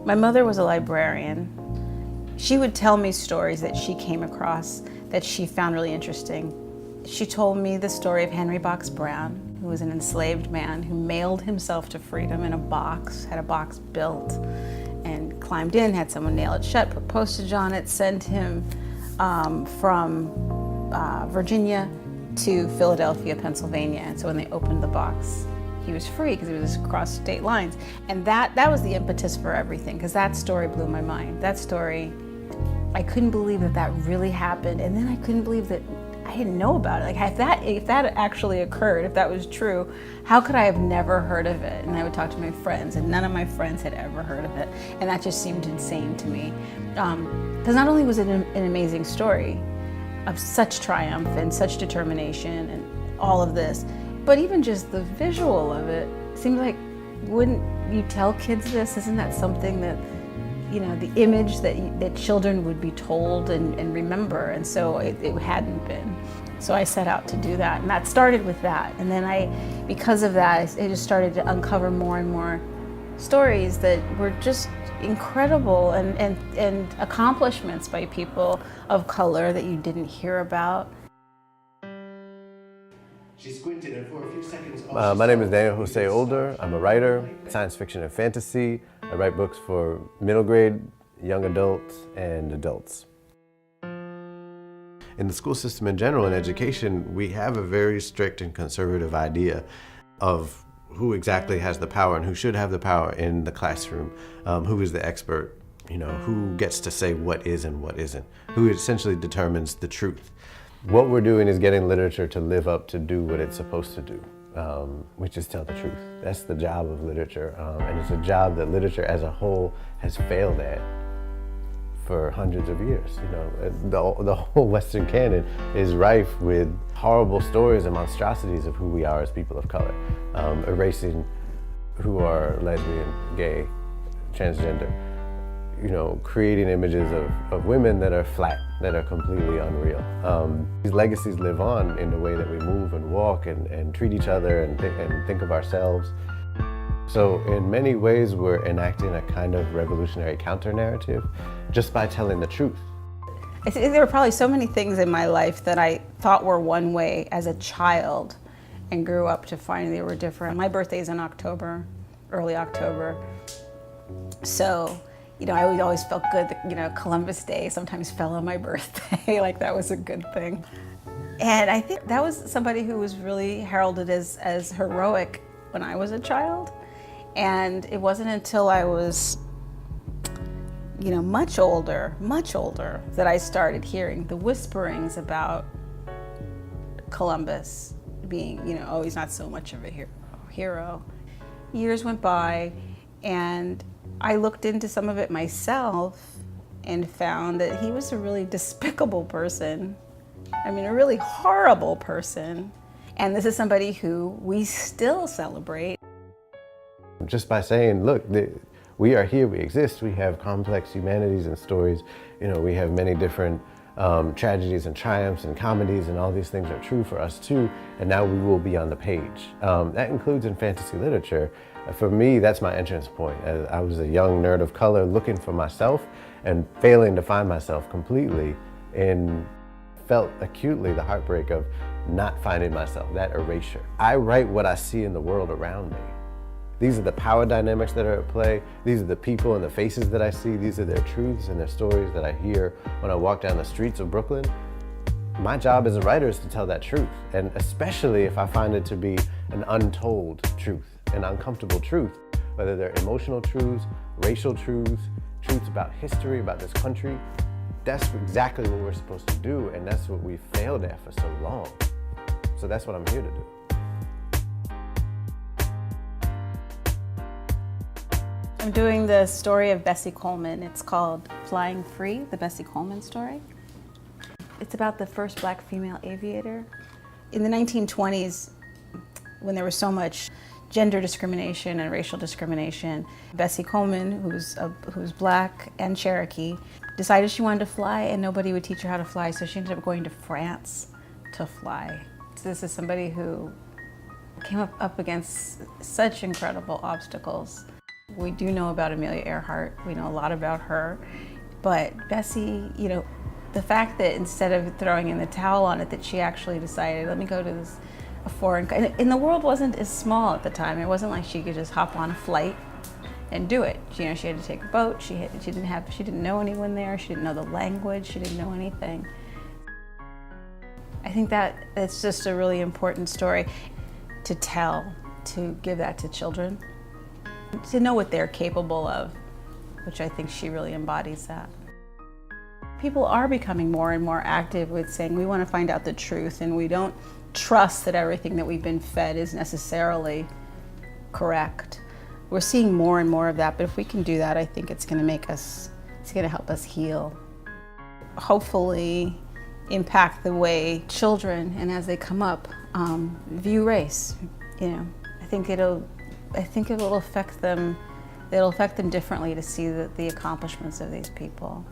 My mother was a librarian. She would tell me stories that she came across that she found really interesting. She told me the story of Henry Box Brown, who was an enslaved man who mailed himself to freedom in a box, had a box built, and climbed in, had someone nail it shut, put postage on it, sent him from Virginia to Philadelphia, Pennsylvania. And so when they opened the box, he was free because he was across state lines. And that was the impetus for everything, because that story blew my mind. That story, I couldn't believe that that really happened. And then I couldn't believe that I didn't know about it. Like if that actually occurred, if that was true, how could I have never heard of it? And I would talk to my friends, and none of my friends had ever heard of it. And that just seemed insane to me. Because not only was it an amazing story of such triumph and such determination and all of this, but even just the visual of it seemed like, wouldn't you tell kids this? Isn't that something that, you know, the image that children would be told and remember? And so it hadn't been. So I set out to do that, and that started with that. And then because of that, I just started to uncover more and more stories that were just incredible and accomplishments by people of color that you didn't hear about. She squinted, and for a few seconds. My name is Daniel José Olde. I'm a writer, science fiction and fantasy. I write books for middle grade, young adults, and adults. In the school system in general, in education, we have a very strict and conservative idea of who exactly has the power and who should have the power in the classroom, who is the expert, you know, who gets to say what is and what isn't, who essentially determines the truth. What we're doing is getting literature to live up to do what it's supposed to do, which is tell the truth. That's the job of literature, and it's a job that literature as a whole has failed at for hundreds of years. You know, the whole Western canon is rife with horrible stories and monstrosities of who we are as people of color, erasing who are lesbian, gay, transgender, you know, creating images of women that are flat, that are completely unreal. These legacies live on in the way that we move and walk and treat each other and think of ourselves. So in many ways, we're enacting a kind of revolutionary counter-narrative just by telling the truth. I think there were probably so many things in my life that I thought were one way as a child and grew up to find they were different. My birthday's in October, early October. So, you know, I always felt good that, you know, Columbus Day sometimes fell on my birthday, like that was a good thing. And I think that was somebody who was really heralded as heroic when I was a child. And it wasn't until I was, you know, much older, that I started hearing the whisperings about Columbus being, you know, oh, he's not so much of a hero. Years went by, and I looked into some of it myself and found that he was a really despicable person. I mean, a really horrible person. And this is somebody who we still celebrate. Just by saying, look, we are here, we exist, we have complex humanities and stories, you know, we have many different tragedies and triumphs and comedies, and all these things are true for us too, and now we will be on the page. That includes in fantasy literature. For me, that's my entrance point. As I was a young nerd of color looking for myself and failing to find myself completely, and felt acutely the heartbreak of not finding myself, that erasure. I write what I see in the world around me. These are the power dynamics that are at play. These are the people and the faces that I see. These are their truths and their stories that I hear when I walk down the streets of Brooklyn. My job as a writer is to tell that truth, and especially if I find it to be an untold truth, an uncomfortable truth, whether they're emotional truths, racial truths, truths about history, about this country. That's exactly what we're supposed to do, and that's what we failed at for so long. So that's what I'm here to do. I'm doing the story of Bessie Coleman. It's called Flying Free, the Bessie Coleman story. It's about the first black female aviator. In the 1920s, when there was so much gender discrimination and racial discrimination, Bessie Coleman, who's black and Cherokee, decided she wanted to fly, and nobody would teach her how to fly, so she ended up going to France to fly. So this is somebody who came up against such incredible obstacles. We do know about Amelia Earhart. We know a lot about her. But Bessie, you know, the fact that instead of throwing in the towel on it, that she actually decided, let me go to a foreign country. And the world wasn't as small at the time. It wasn't like she could just hop on a flight and do it. You know, she had to take a boat. She didn't know anyone there. She didn't know the language. She didn't know anything. I think that's just a really important story to tell, to give that to children, to know what they're capable of, which I think she really embodies that. People are becoming more and more active with saying we want to find out the truth, and we don't trust that everything that we've been fed is necessarily correct. We're seeing more and more of that, but if we can do that, I think it's going to help us heal. Hopefully impact the way children, and as they come up, view race. You know, I think it'll affect them. It'll affect them differently to see the accomplishments of these people.